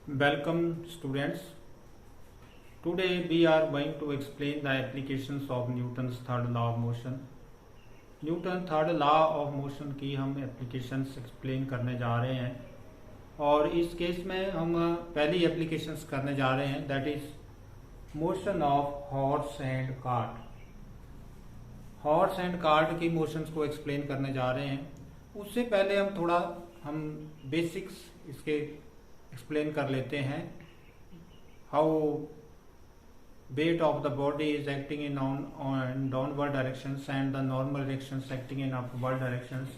Welcome students. Today we are going to explain the applications of Newton's third law of motion. Newton third law of motion की हम applications explain करने जा रहे हैं और इस केस में हम पहली एप्लीकेशंस करने जा रहे हैं that is motion of horse and cart. Horse and cart की मोशंस को एक्सप्लेन करने जा रहे हैं। उससे पहले हम बेसिक्स इसके एक्सप्लेन कर लेते हैं। How weight of the body is acting in downward directions and the normal directions acting in upward directions.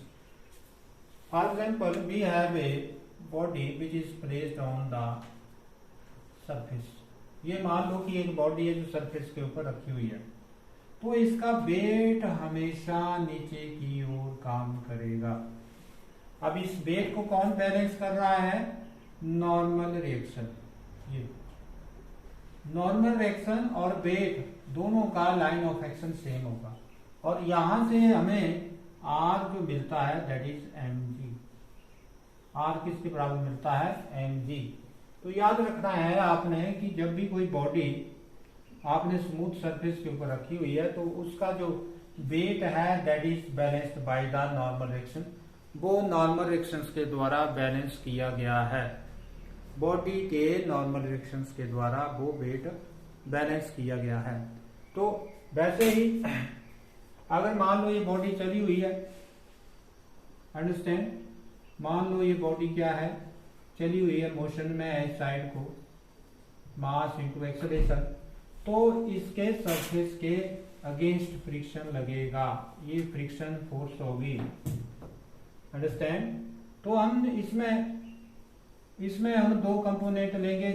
For example, we have a body which is placed on the surface. ये मान लो कि एक body है जो surface के ऊपर रखी हुई है, तो इसका वेट हमेशा नीचे की ओर काम करेगा। अब इस वेट को कौन बैलेंस कर रहा है? Normal reaction. ये नॉर्मल रिएक्शन और वेट दोनों का लाइन ऑफ एक्शन सेम होगा और यहां से हमें आर जो मिलता है that is M G. R किसके बराबर मिलता है? M G. तो याद रखना है आपने कि जब भी कोई बॉडी आपने स्मूथ सरफेस के ऊपर रखी हुई है तो उसका जो वेट है that is balanced by the normal reaction. वो नॉर्मल रिएक्शंस के द्वारा बैलेंस किया गया है। बॉडी के नॉर्मल रिएक्शंस के द्वारा वो वेट बैलेंस किया गया है। तो वैसे ही अगर मान लो ये बॉडी चली हुई है, अंडरस्टैंड, मान लो ये बॉडी क्या है? चली हुई है, मोशन में है, इस साइड को मास इनटू एक्सेलरेशन, तो इसके सरफेस के अगेंस्ट फ्रिक्शन लगेगा। ये फ्रिक्शन फोर्स होगी, अंडरस्टैंड। तो हम इसमें हम दो कंपोनेंट लेंगे।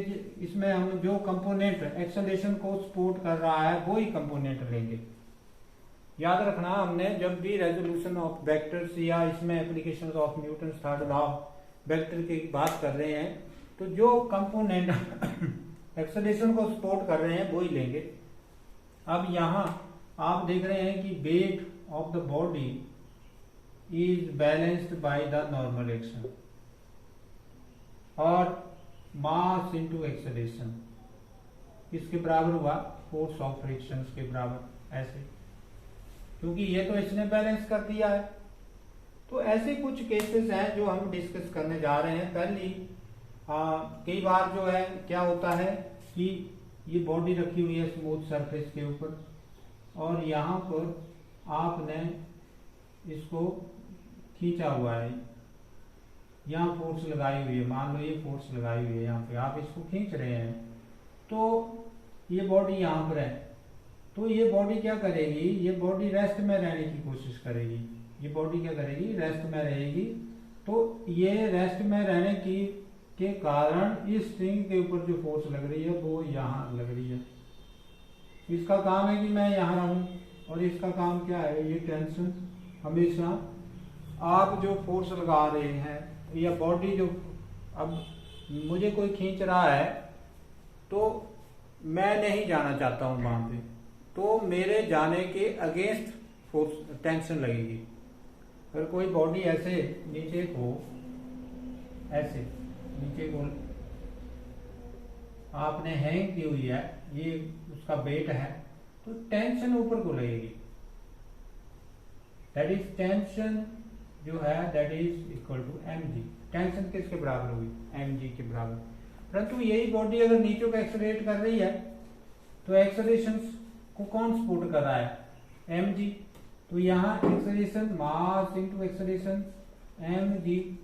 इसमें हम जो कंपोनेंट एक्सेलरेशन को सपोर्ट कर रहा है वो ही कंपोनेंट लेंगे। याद रखना, हमने जब भी रेजोल्यूशन ऑफ वेक्टर्स या इसमें application of Newton's third law vector की बात कर रहे हैं तो जो कंपोनेंट एक्सेलरेशन को सपोर्ट कर रहे हैं वो ही लेंगे। अब यहां आप देख रहे हैं कि wait of the body is balanced by the normal action और मास इनटू एक्सेलरेशन किसके बराबर हुआ? फोर्स ऑफ फ्रिक्शन के बराबर। ऐसे क्योंकि ये तो इसने बैलेंस कर दिया है। तो ऐसे कुछ केसेस हैं जो हम डिस्कस करने जा रहे हैं। पहली कई बार जो है क्या होता है कि ये बॉडी रखी हुई है स्मूथ सरफेस के ऊपर और यहाँ पर आपने इसको खींचा हुआ है, यहाँ फोर्स लगाई हुई है, मान लो ये फोर्स लगाई हुई है, यहाँ पे आप इसको खींच रहे हैं, तो ये बॉडी यहाँ पर है। तो ये बॉडी क्या करेगी? ये बॉडी रेस्ट में रहने की कोशिश करेगी। ये बॉडी क्या करेगी? रेस्ट में रहेगी। तो ये रेस्ट में रहने के कारण इस स्ट्रिंग के ऊपर जो फोर्स लग रही है वो यहाँ लग रही है। इसका काम है कि मैं यहाँ रहूं और इसका काम क्या है? ये टेंशन हमेशा आप जो फोर्स लगा रहे हैं या बॉडी जो, अब मुझे कोई खींच रहा है तो मैं नहीं जाना चाहता हूं वहां पे, तो मेरे जाने के अगेंस्ट फोर्स टेंशन लगेगी। अगर कोई बॉडी ऐसे नीचे को आपने हैंग की हुई है, ये उसका वेट है, तो टेंशन ऊपर को लगेगी। दैट इज टेंशन जो है that is equal to M G. Tension किसके बराबर होगी? एम जी के बराबर। परंतु यही बॉडी अगर नीचे को एक्सेलरेट कर रही है तो एक्सेलरेशन को कौन सपोर्ट कर रहा है? M G. तो यहाँ acceleration mass into acceleration M G,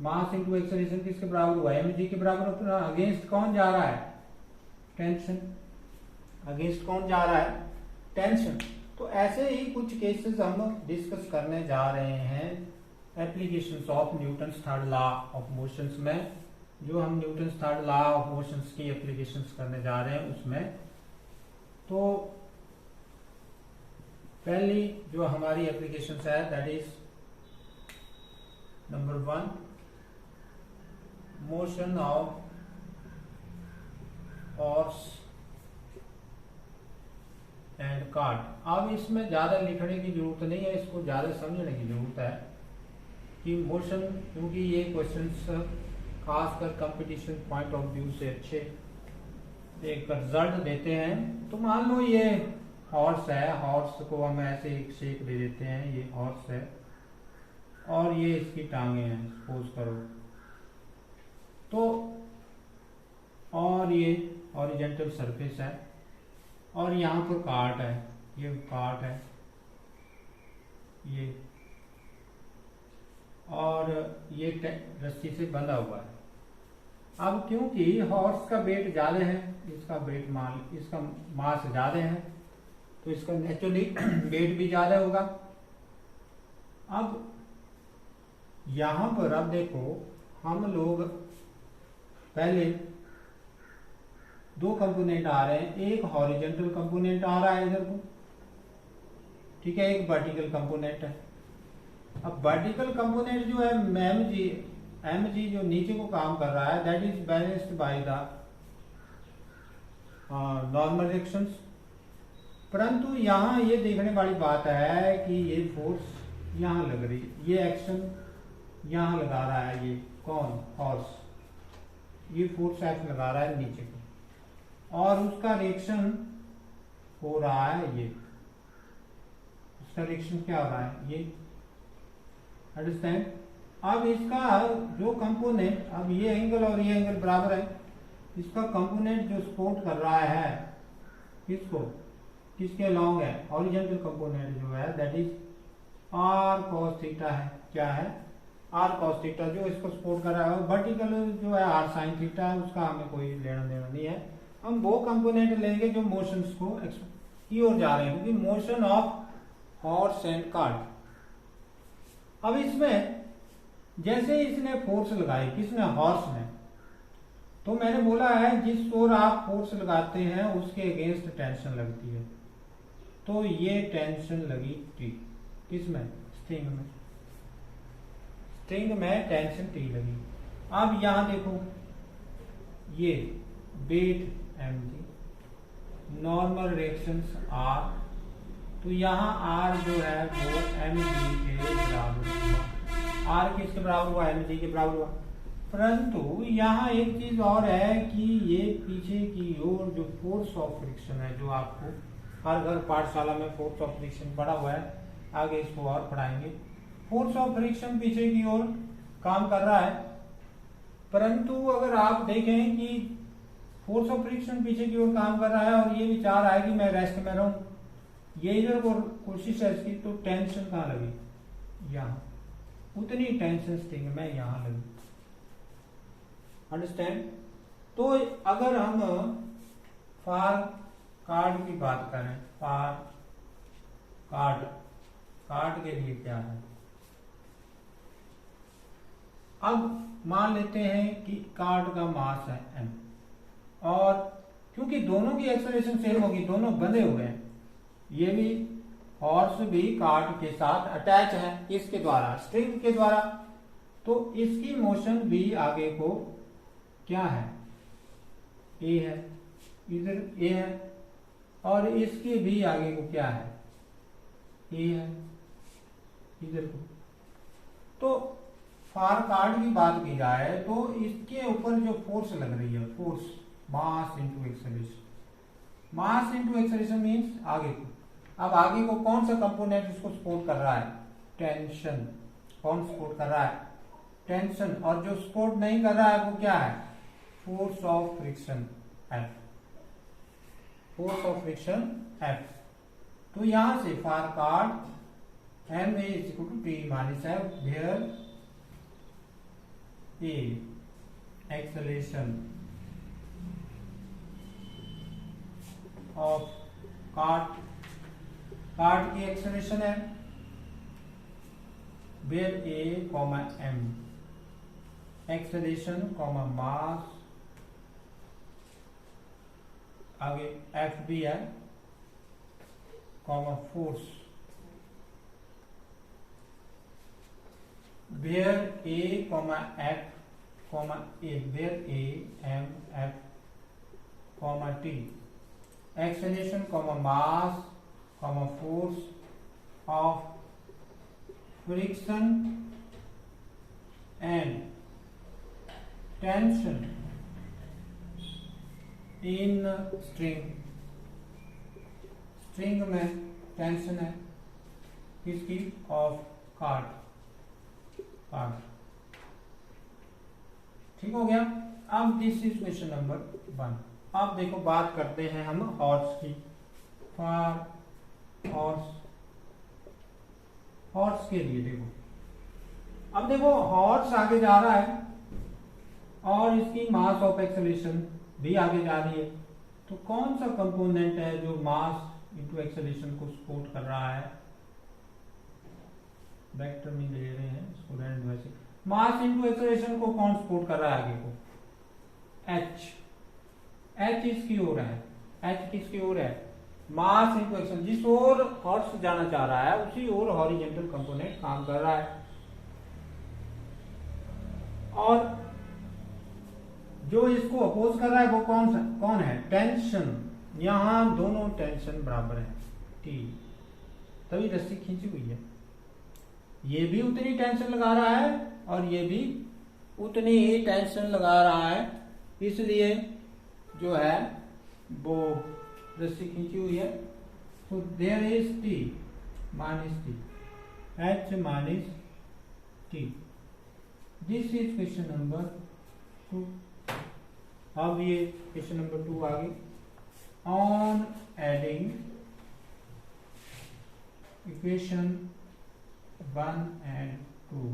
mass into acceleration किसके बराबर हुआ? एम जी के बराबर। अगेंस्ट कौन जा रहा है? टेंशन। अगेंस्ट कौन जा रहा है? टेंशन। तो ऐसे ही कुछ केसेस हम डिस्कस करने जा रहे हैं applications of Newton's third law of motions में। जो हम Newton's third law of motions की एप्लीकेशंस करने जा रहे हैं उसमें, तो पहली जो हमारी एप्लीकेशंस है that is number 1, motion of horse and cart. अब इसमें ज्यादा लिखने की जरूरत नहीं है, इसको ज्यादा समझने की जरूरत है कि मोशन, क्योंकि ये क्वेश्चंस खासकर कंपटीशन पॉइंट ऑफ व्यू से अच्छे एक रिजल्ट देते हैं। तो मान लो ये हॉर्स है, हॉर्स को हम ऐसे एक शेप दे देते हैं, ये हॉर्स है और ये इसकी टांगे हैं सपोज करो तो, और ये हॉरिजॉन्टल सरफेस है और यहाँ पर कार्ट है, ये कार्ट है ये, और ये रस्सी से बंधा हुआ है। अब क्योंकि हॉर्स का वेट ज्यादा है, इसका मास ज्यादा है तो इसका नेचुरली वेट भी ज्यादा होगा। अब यहां पर अब देखो हम लोग पहले दो कंपोनेंट आ रहे हैं, एक हॉरिजॉन्टल कंपोनेंट आ रहा है इधर को, ठीक है, एक वर्टिकल कंपोनेंट है। अब वर्टिकल कंपोनेंट जो है एम जी जो नीचे को काम कर रहा है that is balanced by the normal reactions. परंतु यहाँ ये देखने वाली बात है कि ये फोर्स यहाँ लग रही है, ये एक्शन यहाँ लगा रहा है, ये कौन, हॉर्स, ये फोर्स एक्ट लगा रहा है नीचे को और उसका रिएक्शन हो रहा है, ये उसका रिएक्शन क्या हो रहा है, ये अंडरस्टैंड। अब इसका जो कंपोनेंट, अब ये एंगल और ये एंगल बराबर है, इसका कंपोनेंट जो सपोर्ट कर रहा है किसको, किसके अलोंग है, हॉरिजॉन्टल कंपोनेंट जो है that is R cos theta है, क्या है, आर कॉस थीटा जो इसको सपोर्ट कर रहा है। वर्टिकल जो है आर साइन थीटा है, उसका हमें कोई लेना देना नहीं है। हम वो कंपोनेंट लेंगे जो मोशन को की ओर जा रहे हैं, क्योंकि motion of horse and cart. अब इसमें जैसे इसने फोर्स लगाई, किसने, हॉर्स ने, तो मैंने बोला है जिस ओर आप फोर्स लगाते हैं उसके अगेंस्ट टेंशन लगती है, तो ये टेंशन लगी टी, किसमें, स्ट्रिंग में, स्ट्रिंग में टेंशन टी लगी। अब यहां देखो ये weight M G, normal reactions R, तो यहाँ आर जो है वो एम जी के बराबर हुआ, आर किसके बराबर हुआ, एम जी के बराबर हुआ। परंतु यहाँ एक चीज और है कि ये पीछे की ओर जो फोर्स ऑफ फ्रिक्शन है, जो आपको हर घर पाठशाला में फोर्स ऑफ फ्रिक्शन पढ़ा हुआ है, आगे इसको और पढ़ाएंगे। फोर्स ऑफ फ्रिक्शन पीछे की ओर काम कर रहा है, परंतु अगर आप देखें कि फोर्स ऑफ फ्रिक्शन पीछे की ओर काम कर रहा है और ये विचार आए कि मैं रेस्ट में रहूं, ये इधर कोशिश है इसकी, तो टेंशन कहाँ लगी, यहाँ, उतनी टेंशन स्ट्रिंग में यहाँ लगी, अंडरस्टैंड। तो अगर हम फार कार्ड की बात करें, फार कार्ड, कार्ड के लिए क्या है, अब मान लेते हैं कि कार्ड का मास है m, और क्योंकि दोनों की एक्सेलरेशन सेम होगी, दोनों बंधे हुए हैं, ये भी हॉर्स भी कार्ड के साथ अटैच है इसके द्वारा, स्ट्रिंग के द्वारा, तो इसकी मोशन भी आगे को क्या है, ए है, इधर ए है, और इसकी भी आगे को क्या है, ए है, इधर को। तो फार कार्ड की बात की जाए तो इसके ऊपर जो फोर्स लग रही है, फोर्स, मास into acceleration, mass into acceleration means आगे को। अब आगे को कौन सा कंपोनेंट इसको सपोर्ट कर रहा है, टेंशन, कौन सपोर्ट कर रहा है, टेंशन, और जो सपोर्ट नहीं कर रहा है वो क्या है, force of friction F, force of friction F. तो यहां से for cart M A is equal to T minus F, where A acceleration of cart, cart की एक्सेलरेशन है, where A comma M, acceleration comma mass, आगे F भी है, comma force, where A comma F comma A, where A M F comma T, acceleration comma mass comma force of friction and tension in string, string में tension है किसकी, of cart, card. ठीक हो गया। अब this is question number 1। अब देखो बात करते हैं हम हॉर्स की। फॉर हॉर्स, हॉर्स के लिए देखो, अब देखो हॉर्स आगे जा रहा है और इसकी मास ऑफ एक्सेलरेशन भी आगे जा रही है, तो कौन सा कंपोनेंट है जो मास इनटू एक्सेलरेशन को सपोर्ट कर रहा है? वेक्टर में ले रहे हैं इसको, वैसे मास इनटू एक्सेलरेशन को कौन सपोर्ट कर रहा है आगे को? एच, एच इसकी ओर है, एच किसकी ओर है? मास इनटू एक्सेलरेशन, जिस ओर हॉर्स जाना चाह रहा है उसी ओर हॉरिजॉन्टल कंपोनेंट काम कर रहा है। और जो इसको अपोज कर रहा है वो कौन है? टेंशन। यहां दोनों टेंशन बराबर है T, तभी रस्सी खींची हुई है। ये भी उतनी टेंशन लगा रहा है और ये भी उतनी ही टेंशन लगा रहा है, इसलिए जो है वो रस्सी खींची हुई है। तो there is T minus T, H minus T। This is question number 2। अब ये क्वेश्चन नंबर 2 आगे। On adding equation 1 and 2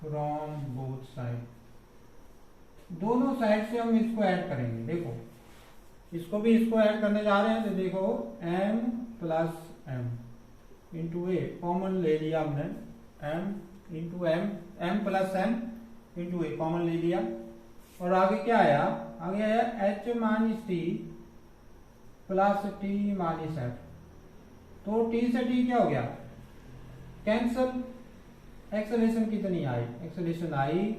from both side, दोनों साइड से हम इसको ऐड करेंगे। देखो इसको भी इसको ऐड करने जा रहे हैं, तो देखो m plus m into a common ले लिया हमने, m into m plus m into a common ले लिया, और आगे क्या आया? आगे आया h minus T plus T minus F. तो t से t क्या हो गया? कैंसल। एक्सेलरेशन कितनी आई? एक्सेलरेशन आई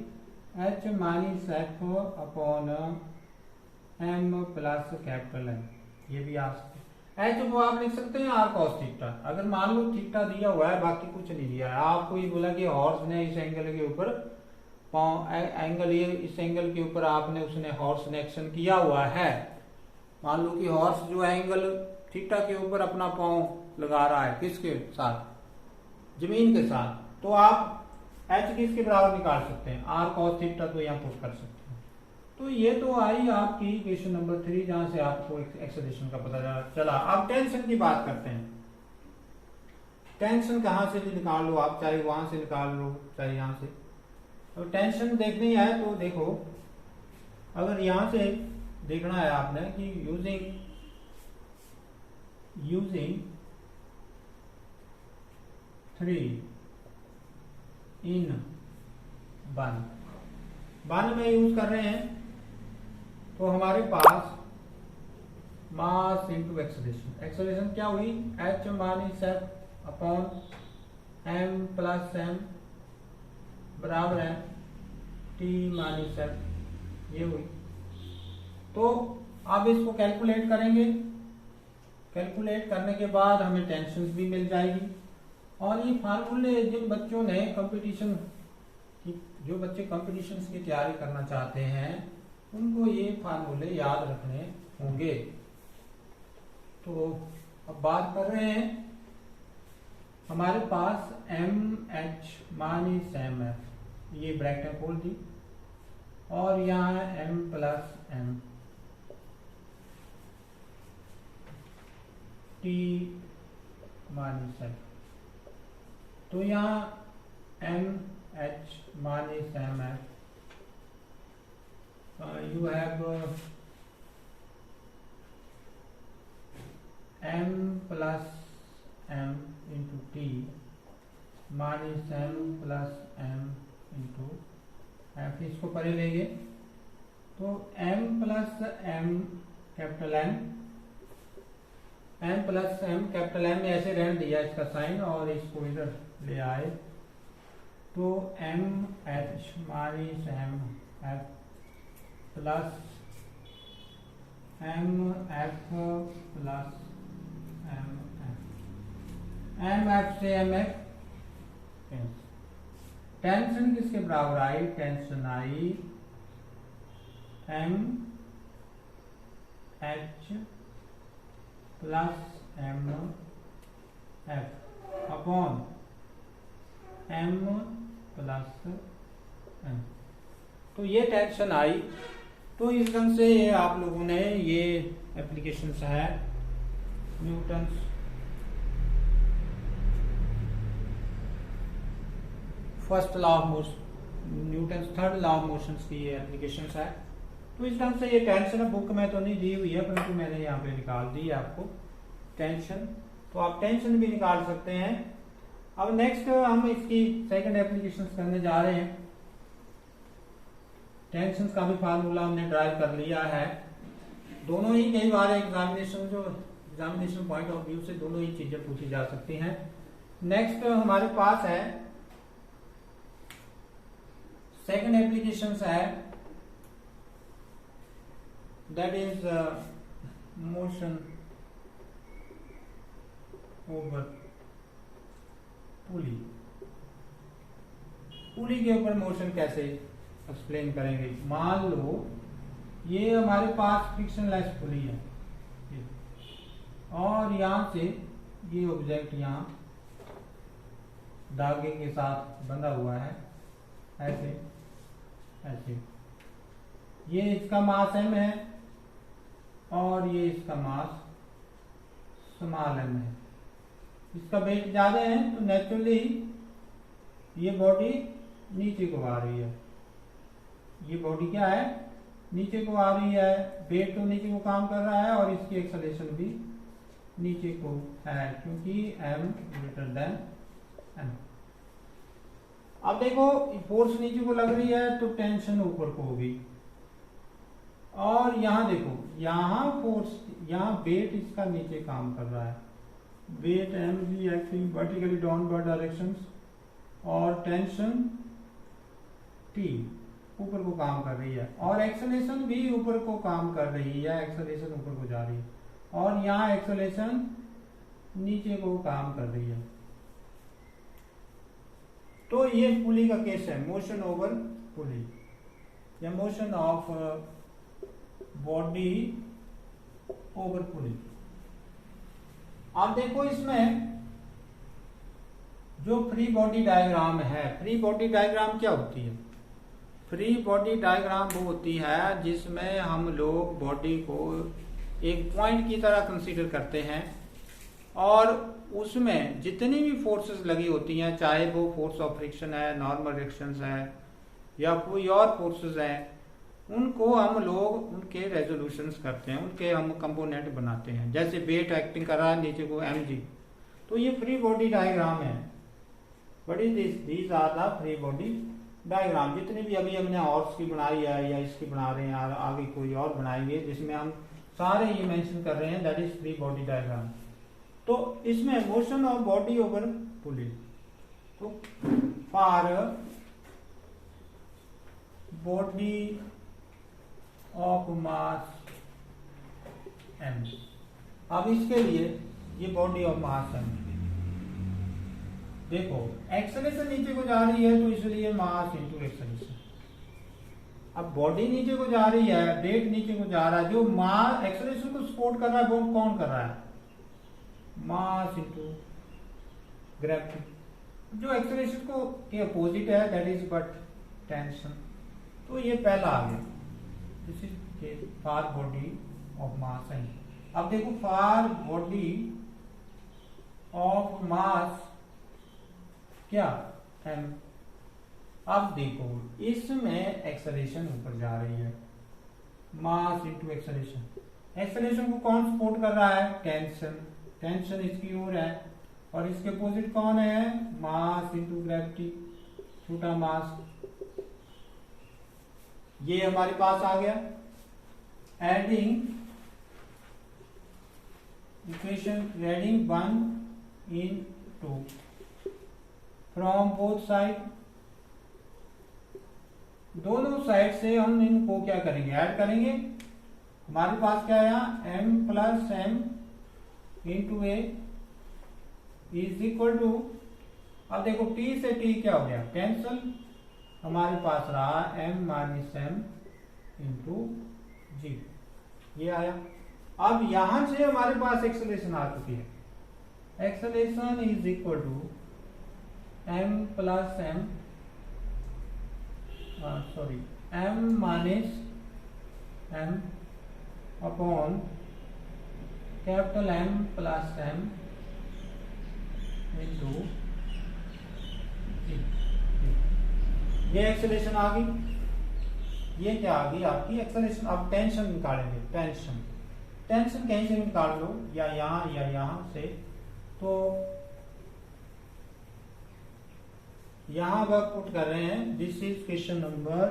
h minus F upon m plus capital M। ये भी आ सकते हैं। h को आप लिख सकते हैं r cos थीटा। अगर मान लो थीटा दिया हुआ है, बाकी कुछ नहीं दिया है, आपको ये बोला कि हॉर्स ने इस एंगल के ऊपर एंगल, ये इस एंगल के ऊपर आपने उसने हॉर्स ने एक्शन किया हुआ है। मान लो कि हॉर्स जो एंगल थीटा के ऊपर अपना पांव लगा रहा है, किसके साथ? जमीन के साथ। तो आप h किसके बराबर निकाल सकते हैं? r cos थीटा, तो यहाँ पुट कर सकते हैं। तो ये तो आई आपकी क्वेश्चन नंबर 3, जहां से आपको एक्सेलरेशन का पता चला। अब टेंशन की बात करते हैं। टेंशन कहां से भी निकाल लो आप, चाहे वहां से निकाल लो चाहे यहां से। तो टेंशन देखनी है तो देखो, अगर यहां से देखना है आपने कि यूजिंग 3 इन 1 में यूज कर रहे हैं, तो हमारे पास मास इंटू एक्सेलरेशन, एक्सेलरेशन क्या हुई? h minus F upon m plus m बराबर है t माइनस एफ, ये हुई। तो अब इसको कैलकुलेट करेंगे, कैलकुलेट करने के बाद हमें टेंशन भी मिल जाएगी। और ये फार्मूले जिन बच्चों ने कंपटीशन, जो बच्चे कंपटीशन की तैयारी करना चाहते हैं, उनको ये फार्मूले याद रखने होंगे। तो अब बात कर रहे हैं, हमारे पास MH माइनस MF, ये ब्रैकेट खोल दी, और यहाँ M plus M T minus F। तो यहाँ MH minus MF, you have m plus m into t minus m plus m into f। इसको परे लेंगे तो m plus m capital M plus m capital M में ऐसे रहने दिया इसका साइन, और इसको इधर ले आए, तो MH minus MF plus MF plus MF से MF। टेंशन किसके बराबर आई? टेंशन आई M H plus M F upon M plus M. तो ये टेंशन आई। तो इस ढंग से ये आप लोगों ने ये एप्लीकेशंस है Newton's first law of motion, Newton's third law of motion की ये एप्लीकेशंस है। तो इस ढंग से ये टेंशन बुक में तो नहीं दी हुई है, परंतु मैंने यहाँ पे निकाल दी है आपको टेंशन। तो आप टेंशन भी निकाल सकते हैं। अब नेक्स्ट हम इसकी सेकंड एप्लीकेशन करने जा रहे हैं। टेंशन का भी फार्मूला हमने ड्राइव कर लिया है। दोनों ही कई बार एग्जामिनेशन पॉइंट ऑफ व्यू से दोनों ही चीजें पूछी जा सकती हैं। नेक्स्ट हमारे पास है सेकंड एप्लीकेशन है, दैट इज मोशन ओवर पुली। पुली के ऊपर मोशन कैसे एक्सप्लेन करेंगे। मान लो ये हमारे पास फ्रिक्शनलेस पुली है और यहां से ये ऑब्जेक्ट यहां धागे के साथ बंधा हुआ है, ऐसे ऐसे। ये इसका मास m है और ये इसका मास स्मॉल m है। इसका वेट ज्यादा है तो नेचुरली ये बॉडी नीचे को आ रही है। ये बॉडी क्या है, नीचे को आ रही है। वेट तो नीचे को काम कर रहा है और इसकी एक्सेलरेशन भी नीचे को है, क्योंकि m ग्रेटर देन m। अब देखो फोर्स नीचे को लग रही है तो टेंशन ऊपर को होगी। और यहाँ देखो, यहाँ फोर्स, यहाँ वेट इसका नीचे काम कर रहा है। वेट m जी एक्टिंग वर्टिकली डाउनवर्ड डायरेक्शन और टेंशन T ऊपर को काम कर रही है और एक्सेलरेशन भी ऊपर को काम कर रही है। एक्सेलरेशन ऊपर को जा रही है और यहाँ एक्सेलरेशन नीचे को काम कर रही है। तो ये पुली का केस है, मोशन ओवर पुली या मोशन ऑफ बॉडी ओवर पुली। आप देखो इसमें जो फ्री बॉडी डायग्राम है, फ्री बॉडी डायग्राम क्या होती है। फ्री बॉडी डायग्राम वो होती है जिसमें हम लोग बॉडी को एक पॉइंट की तरह कंसीडर करते हैं और उसमें जितनी भी फोर्सेस लगी होती हैं, चाहे वो फोर्स ऑफ फ्रिक्शन है, नॉर्मल रिएक्शंस है या कोई और फोर्सेस हैं, उनको हम लोग उनके रेजोल्यूशंस करते हैं, उनके हम कंपोनेंट बनाते हैं। जैसे वेट एक्टिंग कर रहा है नीचे को mg, तो ये फ्री बॉडी डायग्राम है। What is this, these are the free body diagram. जितनी भी अभी हमने हॉर्स की बनाई है या इसकी बना रहे हैं, आगे कोई और बनाएंगे जिसमें हम सारे ये मेंशन कर रहे हैं, that is free body diagram. तो इसमें मोशन ऑफ बॉडी ओवर पुली, तो for body of mass m, अब इसके लिए ये बॉडी ऑफ मास m, देखो एक्सेलरेशन नीचे को जा रही है तो इसलिए मास इंटू एक्सेलरेशन। अब बॉडी नीचे को जा रही है, वेट नीचे को जा रहा है, जो मास एक्सेलरेशन को सपोर्ट कर रहा है वो कौन कर रहा है, मास इंटू ग्रेविटी। जो एक्सेलरेशन को के अपोजिट है दैट इज बट टेंशन। तो ये पहला आ गया, this is for body of mass m। अब देखो फॉर बॉडी ऑफ मास क्या m। अब देखो इसमें एक्सेलरेशन ऊपर जा रही है, मास इंटू एक्सेलरेशन। एक्सेलरेशन को कौन सपोर्ट कर रहा है, टेंशन। टेंशन इसकी ओर है और इसके अपोजिट कौन है, मास इंटू ग्रेविटी, छोटा मास। ये हमारे पास आ गया। Adding equation, adding 1 in 2 from both side, दोनों साइड से हम इनको क्या करेंगे, ऐड करेंगे। हमारे पास क्या है, m plus m into A is equal to, अब देखो t से t क्या हो गया, कैंसल। हमारे पास रहा m minus m into g, ये आया। अब यहां से हमारे पास एक्सेलरेशन आ चुकी है। Acceleration is equal to m plus m, sorry m minus m upon capital M plus M into g. ये एक्सेलरेशन आ गई। ये क्या आ गई आपकी एक्सेलरेशन। अब टेंशन निकालेंगे। टेंशन कहीं से निकाल लो, या यहां से। तो यहां वर्क पुट कर रहे हैं। This is question number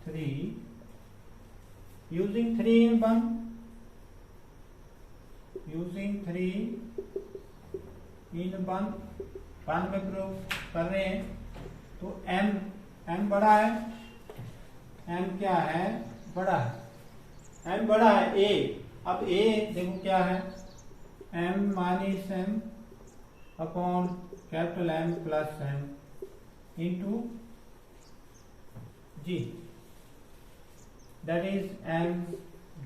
3 using 3 in 1, using 3 in 1 में प्रूफ कर रहे हैं। तो m बड़ा है, m क्या है, बड़ा है, m बड़ा है a। अब a देखो क्या है, m minus m upon capital M plus M into G, that is m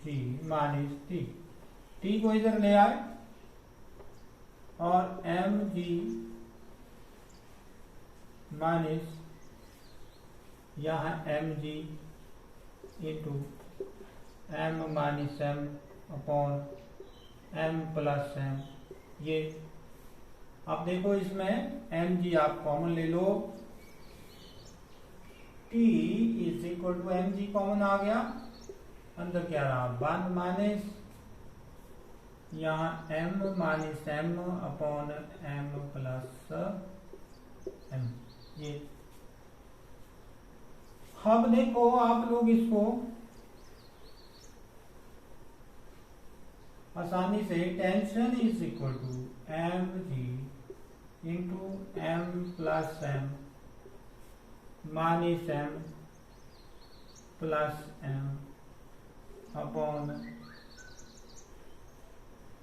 g minus t को इधर ले आए और m g माइनस यहाँ m g into m minus m upon m plus m। ये अब देखो इसमें m g आप कॉमन ले लो, t is equal to m g common आ गया, अंदर क्या रहा 1 माइनस यहाँ m minus m upon m plus m। ये अब देखो आप लोग इसको आसानी से tension is equal to m g into m plus m minus m plus m upon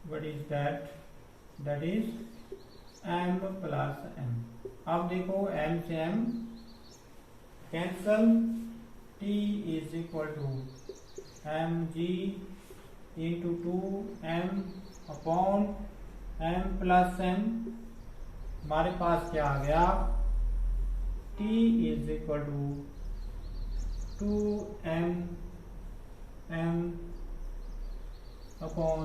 what is that is m plus m। अब देखो m से m cancel, t is equal to m g into 2m upon m plus m। हमारे पास क्या आ गया, t is equal to 2m m upon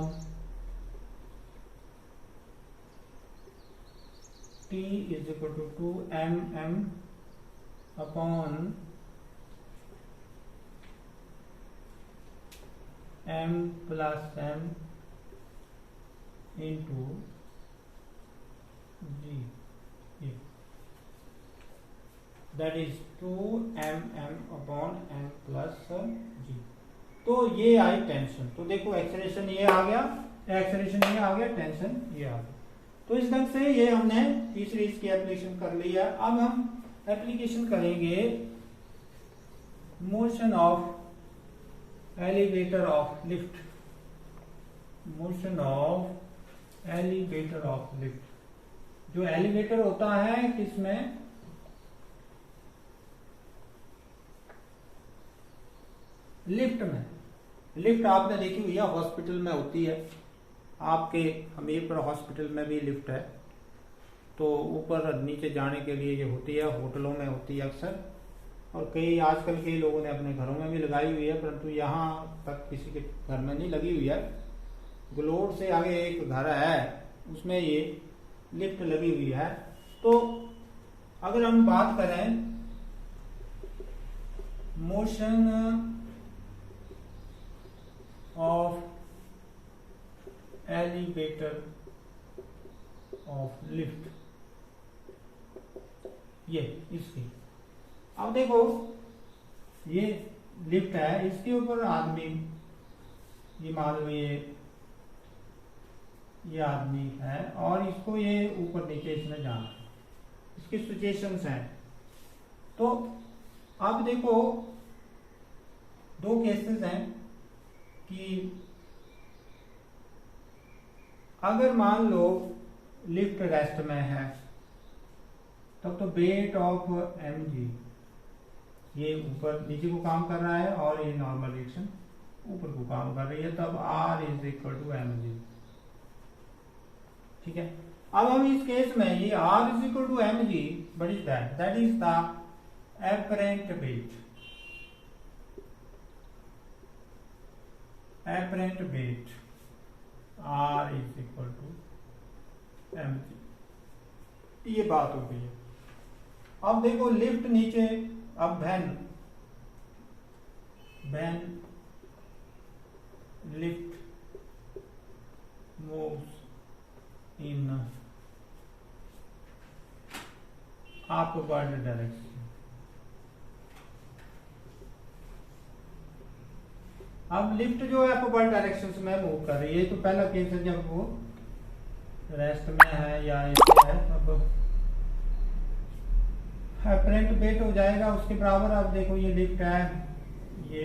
t is equal to 2m m upon m plus m into G, that is 2m m upon m plus g। तो ये आई tension. तो देखो acceleration ये आ गया, एक्सेलरेशन ये आ गया, टेंशन ये आ गया। तो इस ढंग से ये हमने तीसरी इसकी एप्लीकेशन कर लिया। अब हम एप्लीकेशन करेंगे motion of elevator of lift, motion of elevator of lift. जो एलिवेटर होता है किसमें, लिफ्ट में। लिफ्ट आपने देखी हुई है, हॉस्पिटल में होती है। आपके हमीरपुर हॉस्पिटल में भी लिफ्ट है। तो ऊपर नीचे जाने के लिए ये होती है, होटलों में होती है अक्सर, और कई आजकल कई लोगों ने अपने घरों में भी लगाई हुई है, परंतु यहाँ तक किसी के घर में नहीं लगी हुई है। गलोड़ से आगे एक घर है, उसमें ये लिफ्ट लगी हुई है। तो अगर हम बात करें motion of elevator of lift, ये इसकी, अब देखो ये लिफ्ट है, इसके ऊपर आदमी, ये मान लो ये आदमी है और इसको ये ऊपर नीचे इसमें जाना है, इसकी सिचुएशंस हैं। तो अब देखो दो केसेस हैं कि अगर मान लो लिफ्ट रेस्ट में है तब तो वेट ऑफ mg ये ऊपर नीचे को काम कर रहा है और ये नॉर्मल रिएक्शन ऊपर को काम कर रही है, तब R is equal to mg। ठीक है, अब हम इस केस में ये R is equal to mg, what is that? That is the apparent weight। apparent weight R is equal to mg, ये बात हो गई है। अब देखो लिफ्ट नीचे, अब when lift moves in upward direction. अब लिफ्ट जो है अपवर्ड डायरेक्शन में मूव कर रही है, तो पहला केस है जब वो रेस्ट में है या ऐसे है, तब अपरेंट वेट हो जाएगा उसके बराबर। अब देखो ये लिफ्ट है, ये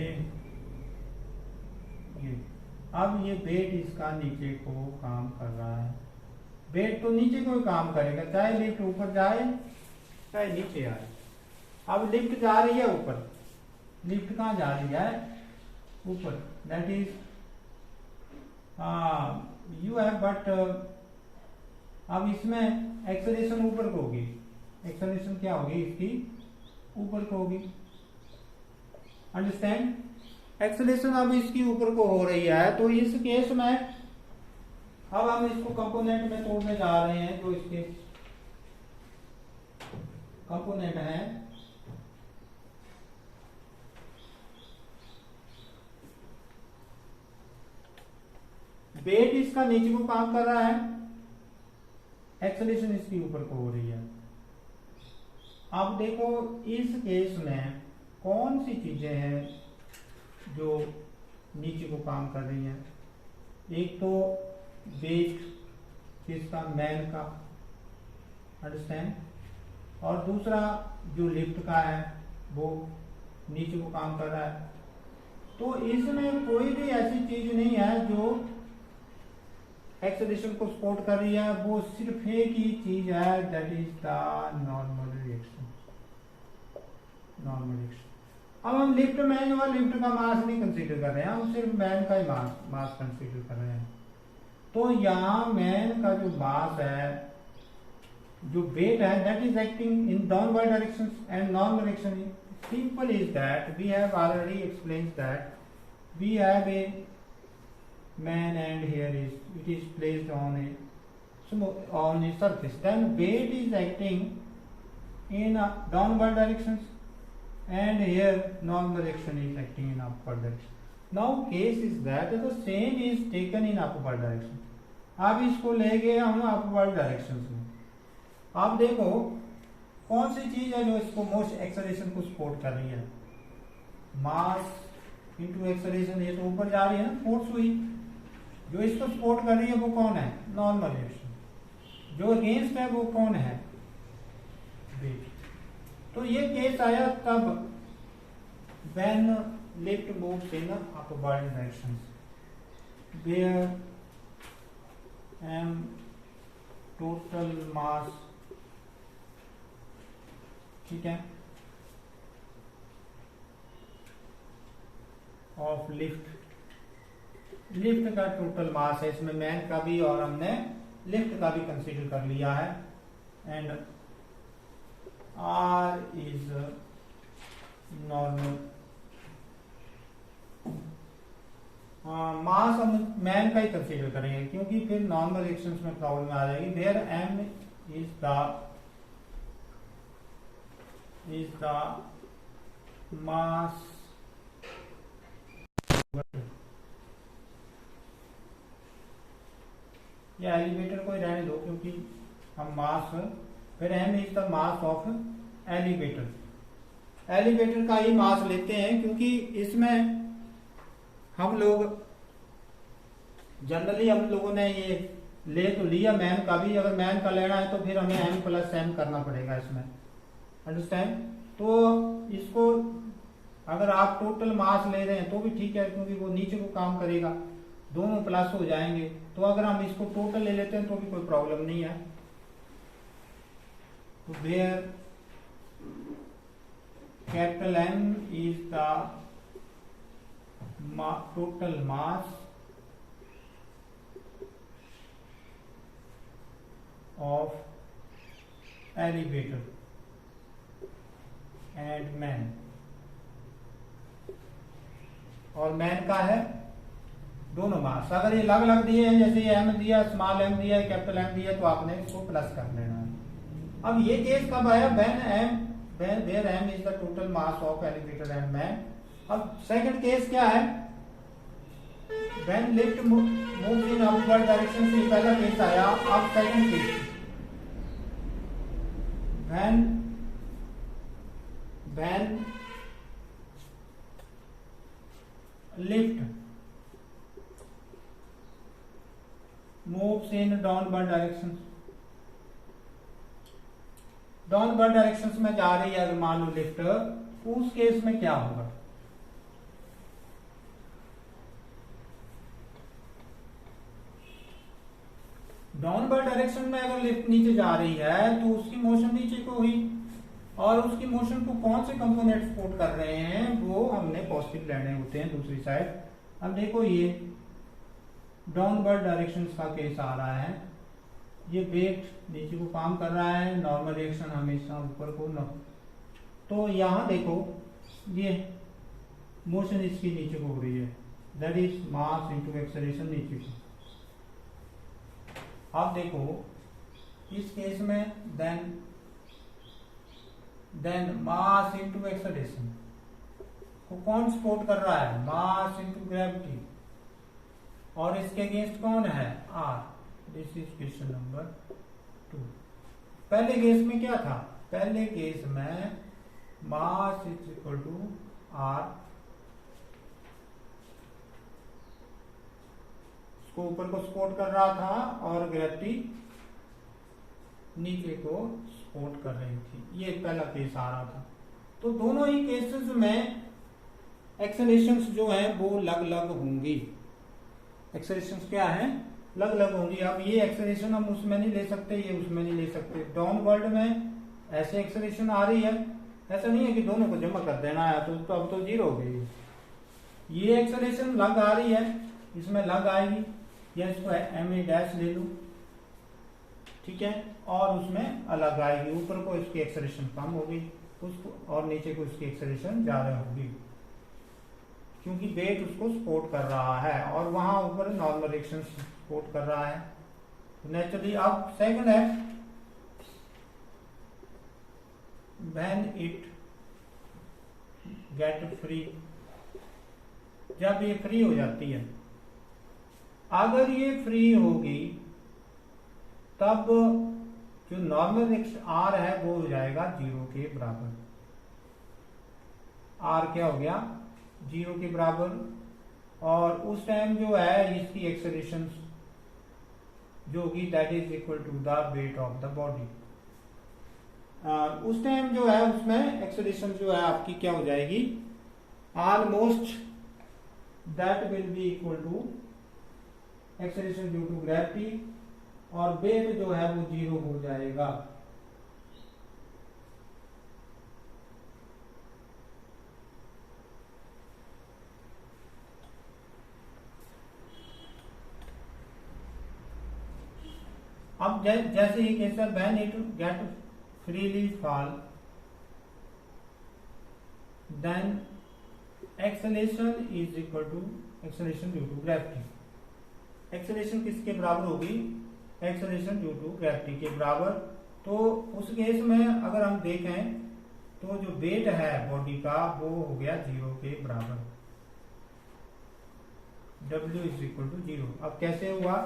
अब ये वेट इसका नीचे को काम कर रहा है। वेट तो नीचे को ही काम करेगा, चाहे लिफ्ट ऊपर जाए चाहे नीचे आए। अब लिफ्ट जा रही है ऊपर, लिफ्ट कहाँ जा रही है? ऊपर, दैट इज यू है, बट अब इसमें एक्सेलरेशन ऊपर को होगी। एक्सेलरेशन क्या होगी इसकी? ऊपर को होगी। अंडरस्टैंड? एक्सेलरेशन अब इसकी ऊपर को हो रही है, तो इस केस में अब हम इसको कंपोनेंट में तोड़ने जा रहे हैं। जो इसके कंपोनेंट हैं, वेट इसका नीचे को काम कर रहा है, एक्सेलरेशन इसकी ऊपर को हो रही है। अब देखो इस केस में कौन सी चीजें हैं जो नीचे को काम कर रही हैं? एक तो वेट किसका? मैन का, अंडरस्टैंड, और दूसरा जो लिफ्ट का है वो नीचे को काम कर रहा है। तो इसमें कोई भी ऐसी चीज नहीं है जो एक्सेलरेशन को सपोर्ट कर रही है, वो सिर्फ एक ही चीज है, that is the normal reaction. Normal reaction. अब हम लिफ्ट मैन और लिफ्ट का मास नहीं कंसीडर कर रहे हैं, हम सिर्फ मैन का ही मास कंसीडर कर रहे हैं। तो यहाँ मैन का जो मास है, जो वेट है, that is acting in downward direction and normal direction. Simple is that we have already explained that we have A man and here it is placed on a surface, then weight is acting in downward directions and here normal direction is acting in upward direction. Now case is that the same is taken in upward direction. अब इसको ले गए हम upward directions में। अब देखो कौन सी चीज है जो इसको मोस्ट एक्सेलरेशन को सपोर्ट कर रही है? मास इंटू एक्सेलरेशन, ये तो ऊपर जा रही है ना, फोर्स हुई। जो इसको सपोर्ट कर रही है वो कौन है? Normal reaction. जो अगेंस्ट है वो कौन है? वेट। तो ये केस आया तब when lift moves in upward directions, where M total mass, ठीक है, ऑफ लिफ्ट। लिफ्ट का टोटल मास है, इसमें मैन का भी और हमने लिफ्ट का भी कंसीडर कर लिया है। And R is normal mass, हम मैन का ही कंसीडर करेंगे क्योंकि फिर नॉर्मल रिएक्शंस में प्रॉब्लम आ जाएगी। Where M is the mass, या एलिवेटर को ही रहने दो क्योंकि हम मास, फिर M is the mass of elevator. Elevator का ही मास लेते हैं क्योंकि इसमें हम लोग जनरली हम लोगों ने ये ले तो लिया मैन का भी, अगर मैन का लेना है तो फिर हमें एम प्लस एम करना पड़ेगा इसमें, अंडरस्टैंड। तो इसको अगर आप टोटल मास ले रहे हैं तो भी ठीक है क्योंकि वो नीचे को काम करेगा, दोनों प्लस हो जाएंगे। तो अगर हम इसको टोटल ले लेते हैं तो भी कोई प्रॉब्लम नहीं है। तो where capital M is the total mass of elevator and man, और मैन का है दोनों मास। अगर ये अलग अलग दिए हैं, जैसे ये एम दिया, स्मॉल एम दिया, कैपिटल एम दिया, तो आपने इसको प्लस कर लेना है। अब ये केस कब आया? Where M is the total mass of elevator and man. अब सेकंड केस क्या है? When lift moves in upward direction से पहला केस आया। अब second case, when lift moves in downward direction, downward direction में जा रही है अगर मान लो लिफ्ट, उस केस में क्या होगा? डाउनवर्ड डायरेक्शन में अगर लिफ्ट नीचे जा रही है तो उसकी मोशन नीचे को हुई, और उसकी मोशन को कौन से कंपोनेंट सपोर्ट कर रहे हैं? वो हमने पॉजिटिव लेने होते हैं दूसरी साइड। अब देखो ये डाउनवर्ड डायरेक्शन का केस आ रहा है, ये वेट नीचे को काम कर रहा है, नॉर्मल रिएक्शन हमेशा ऊपर को न, तो यहां देखो ये मोशन इसकी नीचे को हो रही है, that is mass into acceleration नीचे को। अब देखो इस केस में देन मास इनटू एक्सेलरेशन को कौन सपोर्ट कर रहा है? मास इनटू ग्रेविटी, और इसके अगेंस्ट कौन है? R. This is question number 2। पहले केस में क्या था? पहले केस में mass is equal to R, इसको ऊपर को सपोर्ट कर रहा था और ग्रेविटी नीचे को सपोर्ट कर रही थी। ये पहला केस आ रहा था। तो दोनों ही केसेस में एक्सेलरेशंस जो है वो अलग अलग होंगी। एक्सेलरेशंस क्या है? अलग अलग होंगी। अब ये एक्सेलरेशन हम उसमें नहीं ले सकते, ये उसमें नहीं ले सकते। डाउनवर्ड में ऐसे एक्सेलरेशन आ रही है, ऐसा नहीं है कि दोनों को जमा कर देना है तो अब तो जीरो हो गई। ये एक्सेलरेशन लग आ रही है, इसमें लग आएगी, या इसको एम ए डैश ले लो, ठीक है, और उसमें अलग आएगी। ऊपर को इसकी एक्सेलरेशन कम होगी उसको, और नीचे को इसकी एक्सेलरेशन ज्यादा होगी, क्योंकि वेट उसको सपोर्ट कर रहा है और वहां ऊपर नॉर्मल रिएक्शन सपोर्ट कर रहा है नेचुरली। अब सेकंड है व्हेन इट गेट फ्री, जब ये फ्री हो जाती है। अगर ये फ्री होगी तब जो नॉर्मल रिएक्शन आर है वो हो जाएगा 0 के बराबर। आर क्या हो गया? 0 के बराबर। और उस टाइम जो है इसकी एक्सेलरेशन जो होगी that is equal to the weight of the body. उस टाइम जो है उसमें एक्सेलरेशन जो है आपकी क्या हो जाएगी? Almost that will be equal to acceleration due to gravity, और वेट जो है वो 0 हो जाएगा। अब जैसे ही केस है when it get freely fall then acceleration is equal to acceleration due to gravity. Acceleration किसके बराबर होगी? एक्सेलरेशन ड्यू टू ग्रेविटी के बराबर। तो उस केस में अगर हम देखें तो जो वेट है बॉडी का वो हो गया 0 के बराबर, W इज इक्वल टू 0। अब कैसे हुआ?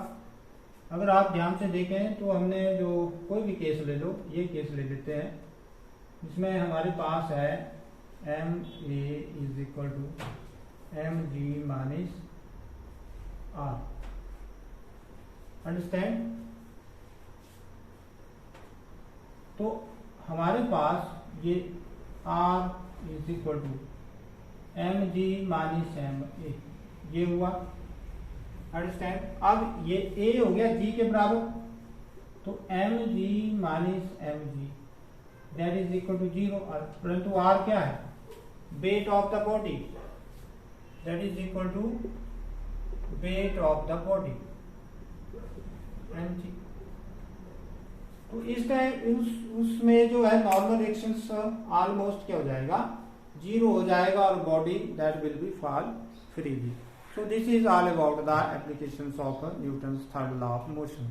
अगर आप ध्यान से देखें तो हमने जो कोई भी केस ले लो, ये केस ले लेते हैं, इसमें हमारे पास है M A is equal to M G minus R. Understand? तो हमारे पास ये R is equal to M G minus M A, ये हुआ। अंडरस्टैंड? अब ये ए हो गया जी के बराबर, तो M G minus M G that is equal to 0। परंतु आर क्या है? weight of the body, that is equal to weight of the body mg। तो इस टाइम उसमें जो है नॉर्मल रिएक्शंस ऑलमोस्ट क्या हो जाएगा, जीरो हो जाएगा, और body that will B fall freely. So this is all about the applications of Newton's third law of motion.